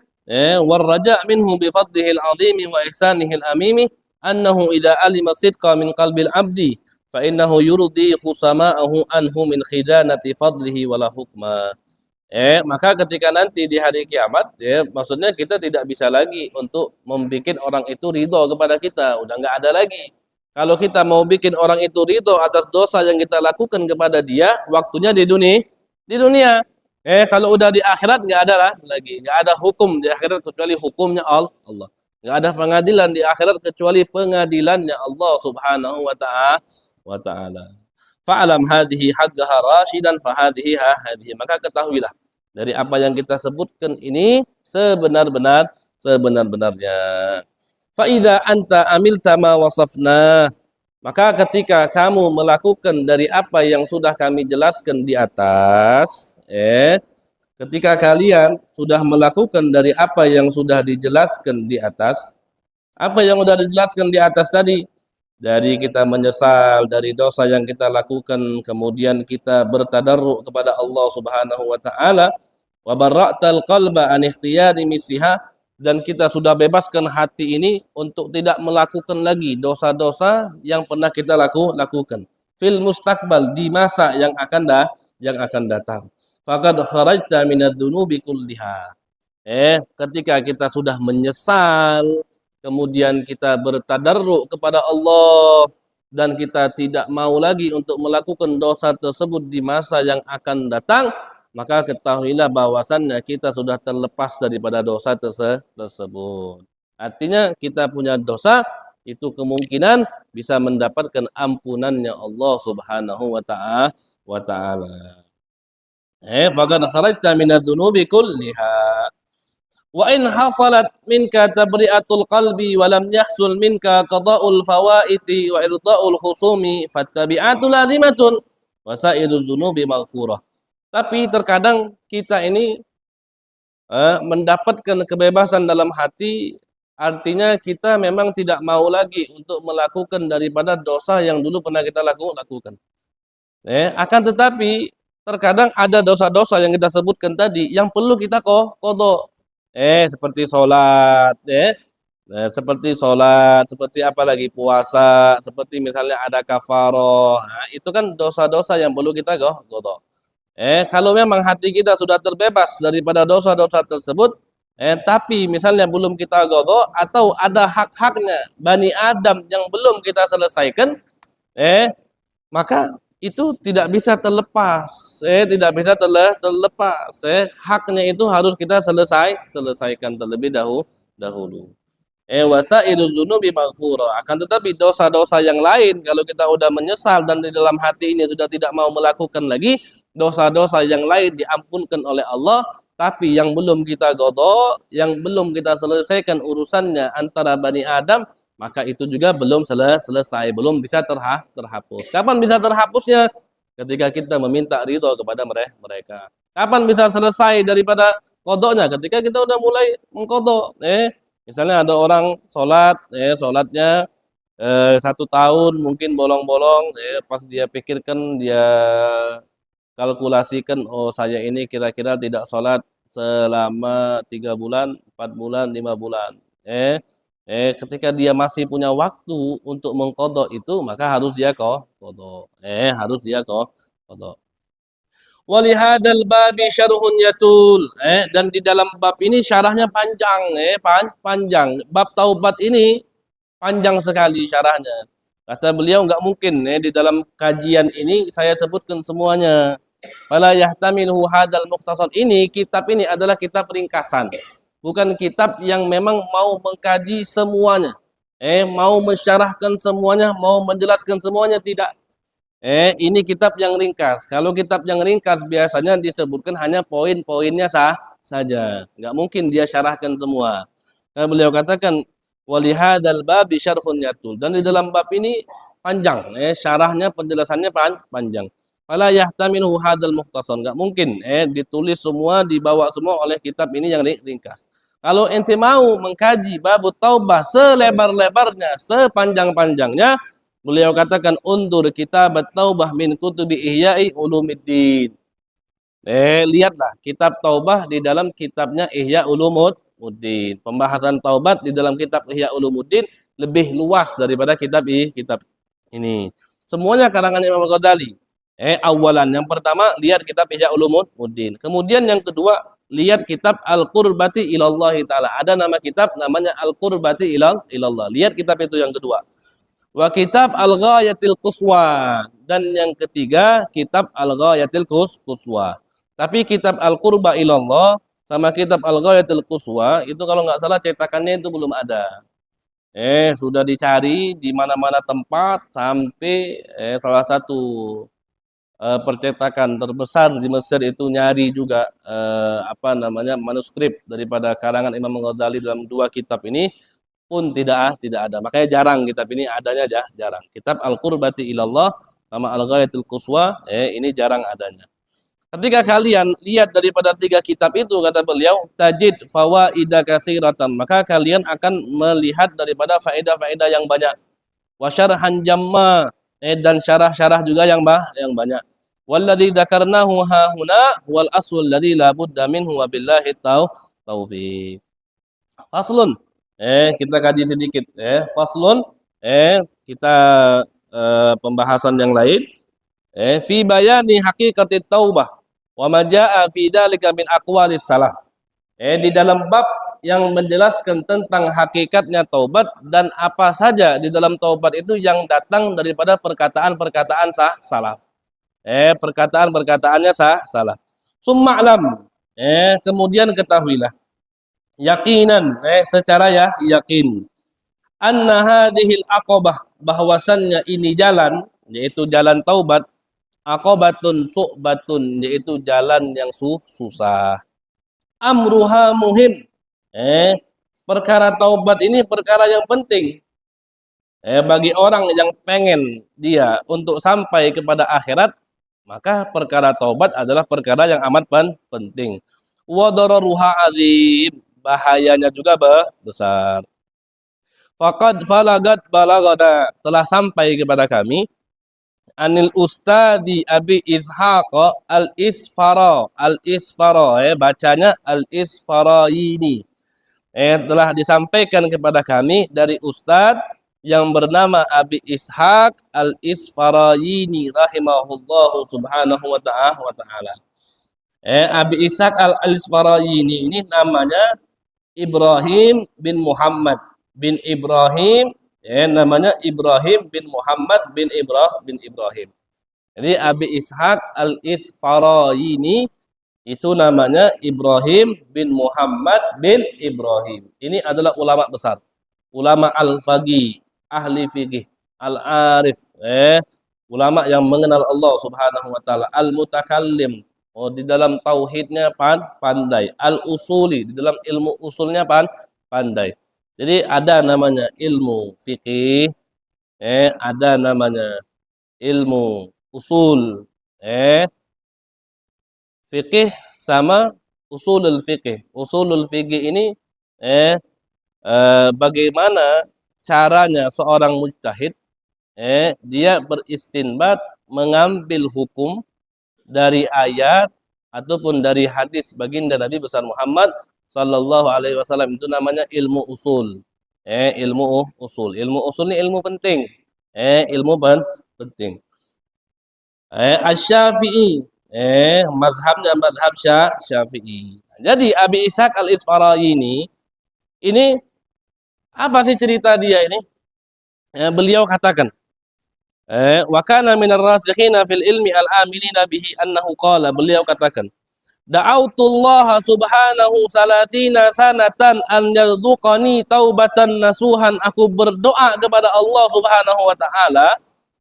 warraja minhu bi fadlihi al-'azimi wa ihsanihi al-amimi annahu idza alima sidqa min qalbil 'abdi fa innahu yurdi khusama'ahu anhu min khidanati fadlihi wala hukma. Maka ketika nanti di hari kiamat, maksudnya kita tidak bisa lagi untuk membuat orang itu ridho kepada kita, udah nggak ada lagi. Kalau kita mau bikin orang itu ridho atas dosa yang kita lakukan kepada dia, waktunya di dunia. Kalau udah di akhirat nggak ada lah lagi, nggak ada hukum di akhirat kecuali hukumnya Allah. Nggak ada pengadilan di akhirat kecuali pengadilannya Allah Subhanahu wa taala. Fa'alam hadhihi haqqaha rasyidan fahadhihi hadhihi. Maka ketahuilah dari apa yang kita sebutkan ini sebenar-benarnya. Fa idza anta amilta ma wasafna, maka ketika kamu melakukan dari apa yang sudah kami jelaskan di atas, ketika kalian sudah melakukan dari apa yang sudah dijelaskan di atas, apa yang sudah dijelaskan di atas tadi, dari kita menyesal dari dosa yang kita lakukan, kemudian kita bertadarruk kepada Allah Subhanahu wa taala, wa barra'tal qalba an ikhtiyari misliha, dan kita sudah bebaskan hati ini untuk tidak melakukan lagi dosa-dosa yang pernah kita lakukan fil mustaqbal, di masa yang akan datang. Faqad kharajta minadz-dzunubi kulliha. Ketika kita sudah menyesal, kemudian kita bertadarruk kepada Allah dan kita tidak mau lagi untuk melakukan dosa tersebut di masa yang akan datang, maka ketahuilah bahwasannya kita sudah terlepas daripada dosa tersebut. Artinya kita punya dosa itu kemungkinan bisa mendapatkan ampunannya Allah Subhanahu wa taala. Faqad kharajta minadz-dzunubi kulliha. Wa in hasalat minka tabri'atul qalbi wa lam yahsul minka qada'ul fawaiti wa irda'ul khusumi fattabi'atu lazimatun wa sa'iruz dzunubi maghfurah. Tapi terkadang kita ini mendapatkan kebebasan dalam hati artinya kita memang tidak mau lagi untuk melakukan daripada dosa yang dulu pernah kita lakukan. Akan tetapi terkadang ada dosa-dosa yang kita sebutkan tadi yang perlu kita qadha. Seperti sholat, seperti sholat, seperti apa lagi puasa, seperti misalnya ada kafaroh. Nah, itu kan dosa-dosa yang perlu kita qadha. Kalau memang hati kita sudah terbebas daripada dosa-dosa tersebut, tapi misalnya belum kita qadha atau ada hak-haknya Bani Adam yang belum kita selesaikan, maka itu tidak bisa terlepas, tidak bisa terlepas. Haknya itu harus kita selesaikan terlebih dahulu. Wasailuz dzunubi maghfura. Akan tetapi dosa-dosa yang lain kalau kita udah menyesal dan di dalam hati ini sudah tidak mau melakukan lagi, dosa-dosa yang lain diampunkan oleh Allah, tapi yang belum kita qadha, yang belum kita selesaikan urusannya antara Bani Adam, maka itu juga belum selesai, belum bisa terhapus. Kapan bisa terhapusnya? Ketika kita meminta ridho kepada mereka. Kapan bisa selesai daripada qadhanya? Ketika kita udah mulai mengqadha. Misalnya ada orang sholat, sholatnya 1 tahun mungkin bolong-bolong, pas dia pikirkan, dia kalkulasikan, oh saya ini kira-kira tidak sholat selama 3 bulan, 4 bulan, 5 bulan. Ketika dia masih punya waktu untuk mengqadha itu, maka harus dia qadha. Harus dia qadha. Walihadal babi syarhun yatul. Dan di dalam bab ini syarahnya panjang, panjang. Bab taubat ini panjang sekali syarahnya. Kata beliau enggak mungkin di dalam kajian ini saya sebutkan semuanya. Fala yahtamiluhu hadal mukhtasar. Ini kitab ini adalah kitab ringkasan. Bukan kitab yang memang mau mengkaji semuanya. Mau mensyarahkan semuanya, mau menjelaskan semuanya, tidak. Ini kitab yang ringkas. Kalau kitab yang ringkas biasanya disebutkan hanya poin-poinnya saja. Enggak mungkin dia syarahkan semua. Karena beliau katakan walihadal babi syarhun yatul. Dan di dalam bab ini panjang, syarahnya, penjelasannya panjang. Fala yahtamilu hadal mukhtasar. Enggak mungkin ditulis semua, dibawa semua oleh kitab ini yang ringkas. Kalau ente mau mengkaji bab taubah selebar-lebarnya, sepanjang-panjangnya, beliau katakan undur kitab taubah min kutubi Ihya'i Ulumuddin. Lihatlah kitab taubah di dalam kitabnya Ihya Ulumuddin. Pembahasan taubat di dalam kitab Ihya Ulumuddin lebih luas daripada kitab ini. Semuanya karangan Imam Ghazali. Awalan yang pertama lihat kitab Ihya Ulumuddin. Kemudian yang kedua lihat kitab Al-Qurbati Ilallah Ta'ala. Ada nama kitab namanya Al-Qurbati Ilallah. Lihat kitab itu yang kedua. Wa kitab Al-Ghayatil Quswa. Dan yang ketiga kitab Al-Ghayatil Quswa. Tapi kitab Al-Qurba Ilallah sama kitab Al-Ghayatil Quswa itu kalau nggak salah cetakannya itu belum ada. Sudah dicari di mana-mana tempat sampai salah satu percetakan terbesar di Mesir itu nyari juga manuskrip daripada karangan Imam Ghazali dalam 2 kitab ini pun tidak ada. Makanya jarang kitab ini adanya, jarang. Kitab Al-Qurbati Ilallah sama Al-Ghayatul Quswa ini jarang adanya. Ketika kalian lihat daripada 3 kitab itu, kata beliau, tajid fawaida katsiratan, maka kalian akan melihat daripada faedah-faedah yang banyak. Wa syarhan jamma, dan syarah-syarah juga yang banyak. Walladzi dzakarnahu hahuna wal aslul ladzi la budda minhu wa billahi taufiq. Faslun. Kita kaji sedikit. Faslun. Kita pembahasan yang lain. Fi bayani haqiqatit taubah wa ma jaa fi dzalika min aqwalis salaf. Di dalam bab yang menjelaskan tentang hakikatnya taubat dan apa saja di dalam taubat itu yang datang daripada perkataan-perkataan salaf. Perkataan-perkataannya salaf. Summa'lam. Kemudian ketahuilah. Yakinan, secara yakin. Anna hadhil aqabah, bahwasannya ini jalan, yaitu jalan taubat, aqabatun su'batun, yaitu jalan yang susah. Amruha muhim. Perkara taubat ini perkara yang penting. Bagi orang yang pengen dia untuk sampai kepada akhirat, maka perkara taubat adalah perkara yang amat penting. Wa dararuha azim, bahayanya juga besar. faqad falagat balagana, telah sampai kepada kami, anil ustadi Abi Ishaq al-Isfara, bacanya al-Isfaraini, telah disampaikan kepada kami dari ustad yang bernama Abi Ishaq al-Isfaraini rahimahullahu subhanahu wa ta'ala. Abi Ishaq al-Isfaraini ini namanya Ibrahim bin Muhammad bin Ibrahim, namanya Ibrahim bin Muhammad bin Ibrahim. Jadi Abi Ishaq al-Isfaraini itu namanya Ibrahim bin Muhammad bin Ibrahim. Ini adalah ulama besar, ulama al-faqih, ahli fikih, al-arif, ulama yang mengenal Allah Subhanahu wa taala, al-mutakallim, di dalam tauhidnya pandai, al-usuli, di dalam ilmu usulnya pandai. Jadi ada namanya ilmu fikih, ada namanya ilmu usul, fikih sama usulul fikih. Usulul fikih ini bagaimana caranya seorang mujtahid dia beristinbat, mengambil hukum dari ayat ataupun dari hadis baginda Nabi besar Muhammad sallallahu alaihi wasallam. Itu namanya ilmu usul. Ilmu usul. Ilmu usul ini ilmu penting. Ilmu penting. Asy-Syafi'i, mazhabnya mazhab Syafi'i. Jadi Abi Ishaq al-Isfaraini ini apa sih cerita dia ini? Beliau katakan, wa kana minar rasikhina fil ilmi al-amilina bihi annahu qala, beliau katakan, da'autullaha subhanahu salatina sanatan an yarzuqani taubatan nasuhan, aku berdoa kepada Allah subhanahu wa ta'ala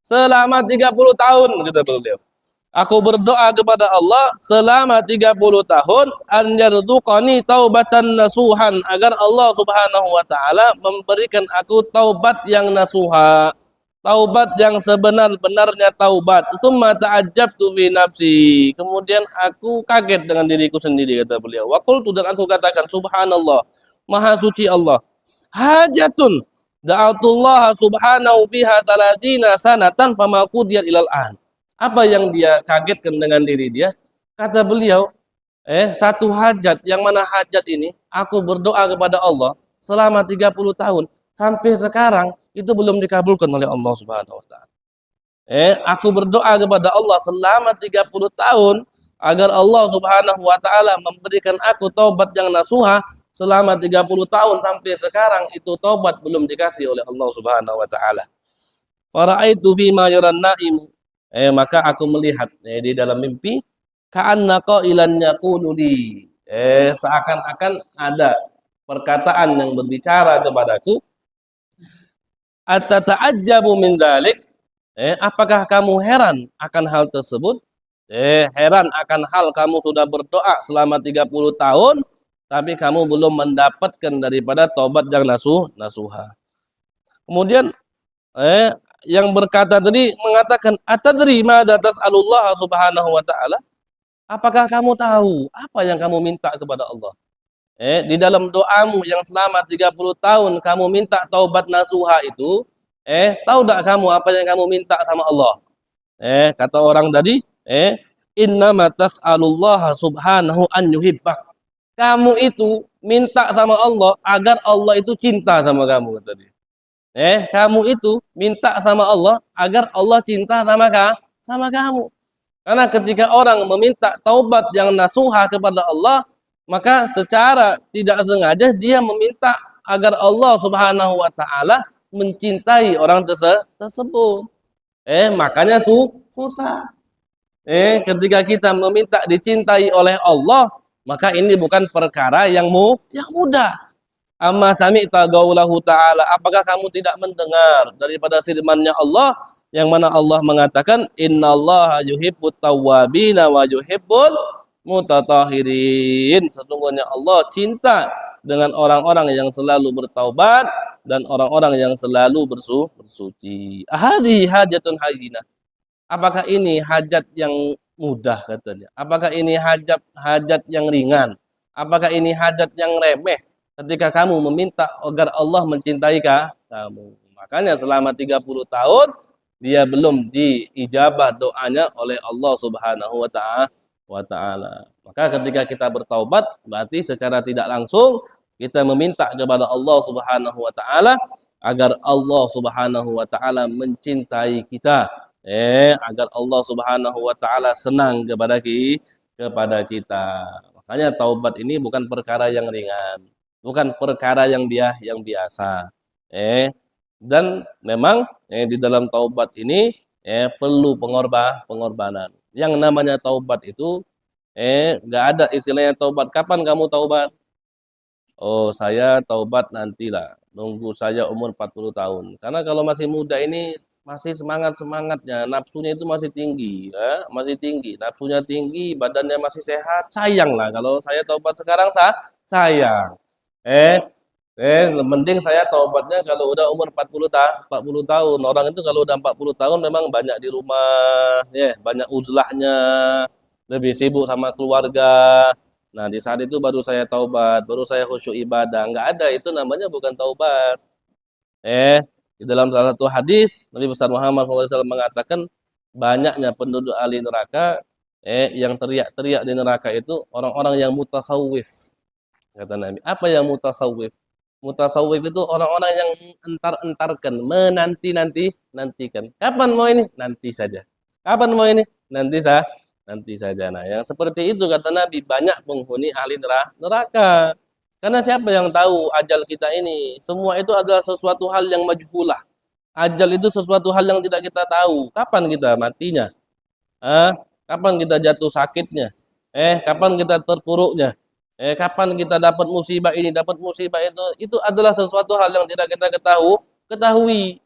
selama 30 tahun, kata beliau. Aku berdoa kepada Allah selama 30 tahun, an yarzuqani taubatan nasuhan, agar Allah subhanahu wa ta'ala memberikan aku taubat yang nasuha, taubat yang sebenar-benarnya taubat. Tsumma ta'ajjabtu fi nafsi, kemudian aku kaget dengan diriku sendiri, kata beliau. Wa qultu, dan aku katakan, subhanallah, maha suci Allah, hajatun da'atullah subhanahu fiha talatina sanatan fama qudiyat ilal an. Apa yang dia kagetkan dengan diri dia? Kata beliau, satu hajat, yang mana hajat ini aku berdoa kepada Allah selama 30 tahun, sampai sekarang itu belum dikabulkan oleh Allah Subhanahu wa taala. Aku berdoa kepada Allah selama 30 tahun agar Allah Subhanahu wa taala memberikan aku taubat yang nasuha, selama 30 tahun sampai sekarang itu taubat belum dikasih oleh Allah Subhanahu wa taala. Fara'aitu fi ma yaran naim, maka aku melihat di dalam mimpi, ka'anna qailan yaqulu li, seakan-akan ada perkataan yang berbicara kepadaku, atata'ajjabu min dzalik, apakah kamu heran akan hal tersebut? Heran akan hal kamu sudah berdoa selama 30 tahun tapi kamu belum mendapatkan daripada taubat yang nasuha. Kemudian yang berkata tadi mengatakan, atadri madza tas'alullah subhanahu wa ta'ala, apakah kamu tahu apa yang kamu minta kepada Allah? Di dalam doamu yang selama 30 tahun kamu minta taubat nasuha itu, tahu tak kamu apa yang kamu minta sama Allah? Kata orang tadi, innama tas'alullah subhanahu an yuhibbak, kamu itu minta sama Allah agar Allah itu cinta sama kamu, kata dia. Kamu itu minta sama Allah agar Allah cinta sama kamu. Karena ketika orang meminta taubat yang nasuha kepada Allah, maka secara tidak sengaja dia meminta agar Allah Subhanahu wa taala mencintai orang tersebut. Makanya susah. Ketika kita meminta dicintai oleh Allah, maka ini bukan perkara yang mudah. Amma sami'ta qaulahu ta'ala, apakah kamu tidak mendengar daripada firman-Nya Allah yang mana Allah mengatakan, innallaha yuhibbut tawwabina wa yuhibbul mutatahhirin, sesungguhnya Allah cinta dengan orang-orang yang selalu bertaubat dan orang-orang yang selalu bersuci. Hadhi hajatun hayyinah, apakah ini hajat yang mudah, katanya? Apakah ini hajat yang ringan? Apakah ini hajat yang remeh ketika kamu meminta agar Allah mencintai kamu. Makanya selama 30 tahun dia belum diijabah doanya oleh Allah Subhanahu wa taala. Maka ketika kita bertaubat berarti secara tidak langsung kita meminta kepada Allah Subhanahu wa taala agar Allah Subhanahu wa taala mencintai kita. Agar Allah Subhanahu wa taala senang kepada kita. Makanya taubat ini bukan perkara yang ringan, bukan perkara yang biasa. Dan memang di dalam taubat ini perlu pengorbanan. Yang namanya taubat itu nggak ada istilahnya taubat. Kapan kamu taubat? Oh, saya taubat nantilah. Nunggu saya umur 40 tahun. Karena kalau masih muda ini masih semangat-semangatnya, nafsunya itu masih tinggi, ya, masih tinggi. Nafsunya tinggi, badannya masih sehat. Sayang lah kalau saya taubat sekarang sayang. Eh, mending saya taubatnya kalau udah umur 40 tahun. Orang itu kalau udah 40 tahun memang banyak di rumah, ya, banyak uzlahnya, lebih sibuk sama keluarga. Nah, di saat itu baru saya taubat, baru saya khusyuk ibadah. Enggak ada, itu namanya bukan taubat. Di dalam salah satu hadis, Nabi besar Muhammad SAW mengatakan, banyaknya penduduk ahli neraka, yang teriak-teriak di neraka itu orang-orang yang mutasawwif. Kata Nabi, apa yang mutasawwif? Mutasawwif itu orang-orang yang entar-entarkan, nantikan. Kapan mau ini? Nanti saja. Kapan mau ini? Nanti saja. Nah, yang seperti itu kata Nabi, banyak penghuni ahli neraka. Karena siapa yang tahu ajal kita ini? Semua itu adalah sesuatu hal yang majhulah. Ajal itu sesuatu hal yang tidak kita tahu. Kapan kita matinya? Kapan kita jatuh sakitnya? Kapan kita terpuruknya? Kapan kita dapat musibah ini, dapat musibah itu adalah sesuatu hal yang tidak kita ketahui.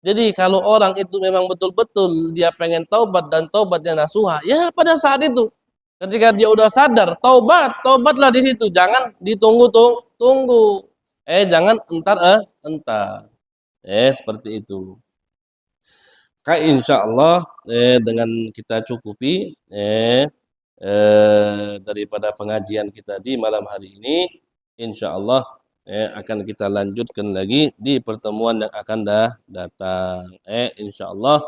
Jadi kalau orang itu memang betul-betul dia pengen taubat dan taubatnya nasuha, ya pada saat itu ketika dia udah sadar, taubatlah di situ, jangan ditunggu-tunggu. Jangan entar. Seperti itu. Maka insya Allah dengan kita cukupi daripada pengajian kita di malam hari ini, insya Allah akan kita lanjutkan lagi di pertemuan yang akan datang. Insya Allah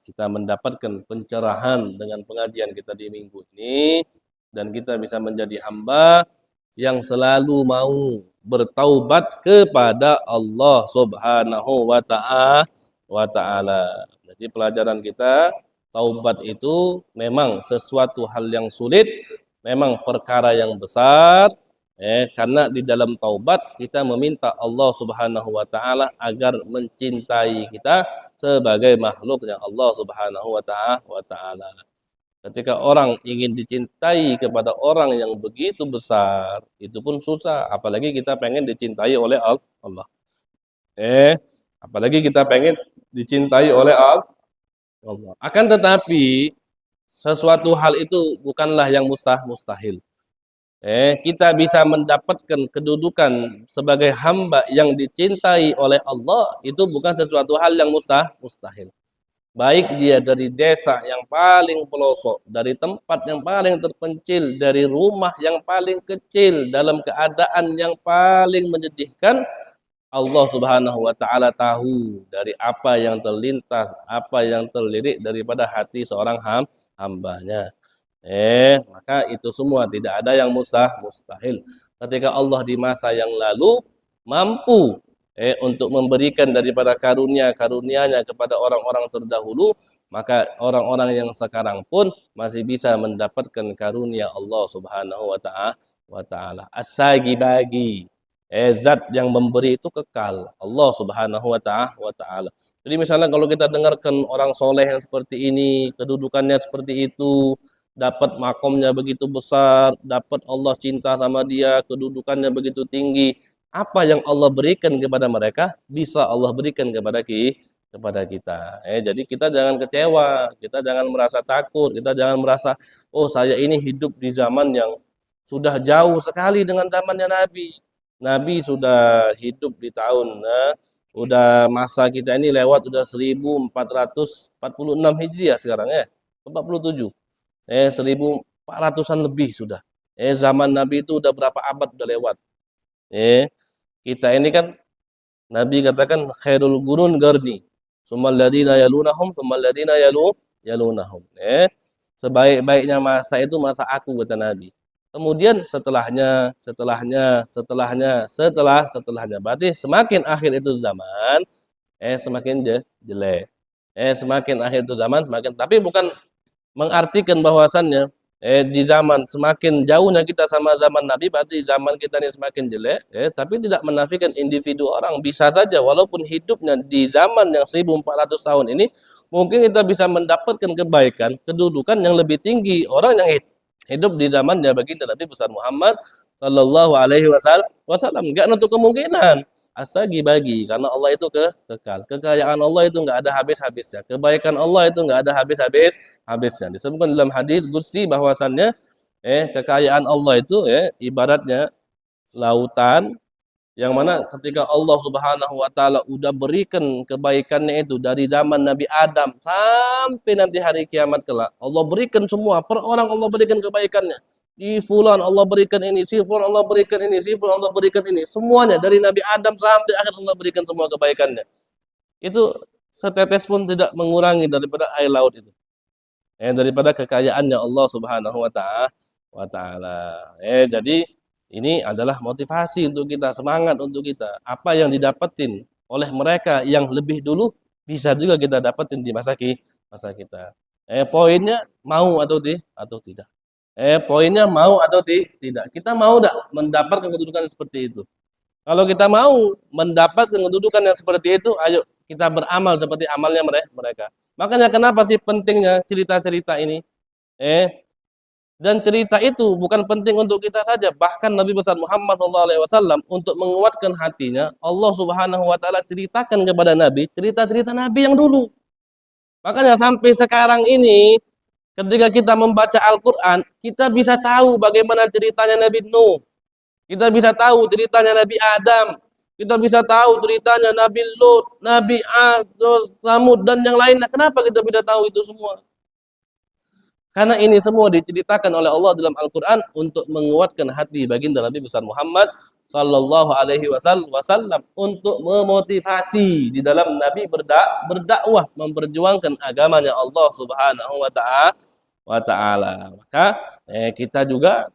kita mendapatkan pencerahan dengan pengajian kita di minggu ini, dan kita bisa menjadi hamba yang selalu mau bertaubat kepada Allah Subhanahu wa taala. Jadi pelajaran kita, taubat itu memang sesuatu hal yang sulit, memang perkara yang besar, karena di dalam taubat kita meminta Allah Subhanahu wa taala agar mencintai kita sebagai makhluknya Allah Subhanahu wa taala. Ketika orang ingin dicintai kepada orang yang begitu besar, itu pun susah, apalagi kita pengen dicintai oleh Allah. Apalagi kita pengen dicintai oleh Allah. Akan tetapi sesuatu hal itu bukanlah yang mustahil. Kita bisa mendapatkan kedudukan sebagai hamba yang dicintai oleh Allah, itu bukan sesuatu hal yang mustahil. Baik dia dari desa yang paling pelosok, dari tempat yang paling terpencil, dari rumah yang paling kecil, dalam keadaan yang paling menyedihkan, Allah Subhanahu wa taala tahu dari apa yang terlintas, apa yang terlirik daripada hati seorang hambanya. Maka itu semua tidak ada yang mustahil. Ketika Allah di masa yang lalu mampu untuk memberikan daripada karunia-karunia-Nya kepada orang-orang terdahulu, maka orang-orang yang sekarang pun masih bisa mendapatkan karunia Allah Subhanahu wa taala. As-sagi bagi. Zat yang memberi itu kekal, Allah Subhanahu wa taala. Jadi misalnya kalau kita dengarkan orang soleh yang seperti ini, kedudukannya seperti itu, dapat makomnya begitu besar, dapat Allah cinta sama dia, kedudukannya begitu tinggi, apa yang Allah berikan kepada mereka bisa Allah berikan kepada kita. Jadi kita jangan kecewa, kita jangan merasa takut, kita jangan merasa, oh saya ini hidup di zaman yang sudah jauh sekali dengan zamannya Nabi. Nabi sudah hidup di tahun, udah masa kita ini lewat udah 1446 Hijriah sekarang 47. 1400-an lebih sudah. Zaman Nabi itu udah berapa abad udah lewat. Kita ini kan Nabi katakan khairul qurun qarni, tsummal ladzina yalunahum, tsummal ladzina yalunahum. Sebaik-baiknya masa itu masa aku, kata Nabi. Kemudian setelahnya. Berarti semakin akhir itu zaman, semakin jelek. Semakin akhir itu zaman, semakin. Tapi bukan mengartikan bahwasannya di zaman semakin jauhnya kita sama zaman Nabi berarti zaman kita ini semakin jelek, tapi tidak menafikan individu orang. Bisa saja walaupun hidupnya di zaman yang 1400 tahun ini mungkin kita bisa mendapatkan kebaikan, kedudukan yang lebih tinggi orang yang hidup di zamannya baginda Nabi besar Muhammad sallallahu alaihi wasallam. Enggak untuk kemungkinan. Asagi bagi, karena Allah itu kekal. Kekayaan Allah itu enggak ada habis-habisnya. Kebaikan Allah itu enggak ada habisnya. Disebutkan dalam hadis qudsi bahwasannya kekayaan Allah itu ibaratnya lautan yang mana ketika Allah Subhanahu wa taala udah berikan kebaikannya itu dari zaman Nabi Adam sampai nanti hari kiamat kelak. Allah berikan semua, per orang Allah berikan kebaikannya. Si fulan Allah berikan ini, si fulan Allah berikan ini, si fulan Allah berikan ini. Semuanya dari Nabi Adam sampai akhir Allah berikan semua kebaikannya. Itu setetes pun tidak mengurangi daripada air laut itu. Daripada kekayaannya Allah Subhanahu wa taala. Jadi ini adalah motivasi untuk kita, semangat untuk kita. Apa yang didapetin oleh mereka yang lebih dulu bisa juga kita dapetin di masa kita. Poinnya mau atau tidak. Poinnya mau atau tidak. Kita mau tidak mendapatkan kedudukan seperti itu. Kalau kita mau mendapatkan kedudukan yang seperti itu, ayo kita beramal seperti amalnya mereka. Makanya kenapa sih pentingnya cerita-cerita ini? Dan cerita itu bukan penting untuk kita saja, bahkan Nabi besar Muhammad SAW untuk menguatkan hatinya, Allah Subhanahu wa taala ceritakan kepada Nabi cerita-cerita Nabi yang dulu. Makanya sampai sekarang ini ketika kita membaca Al-Qur'an, kita bisa tahu bagaimana ceritanya Nabi Nuh. Kita bisa tahu ceritanya Nabi Adam. Kita bisa tahu ceritanya Nabi Lut, Nabi Ad, Samud dan yang lainnya. Kenapa kita bisa tahu itu semua? Karena ini semua diceritakan oleh Allah dalam Al-Quran untuk menguatkan hati baginda Nabi besar Muhammad sallallahu alaihi wasallam untuk memotivasi di dalam Nabi berdakwah memperjuangkan agamanya Allah Subhanahu wa taala. Maka kita juga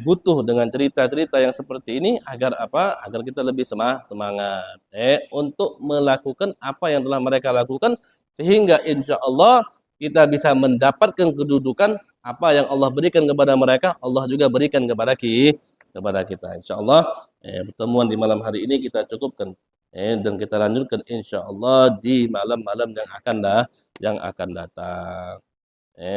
butuh dengan cerita-cerita yang seperti ini agar apa? Agar kita lebih semangat untuk melakukan apa yang telah mereka lakukan sehingga insya Allah kita bisa mendapatkan kedudukan apa yang Allah berikan kepada mereka, Allah juga berikan kepada kita. Insyaallah pertemuan di malam hari ini kita cukupkan dan kita lanjutkan insyaallah di malam-malam yang akan datang.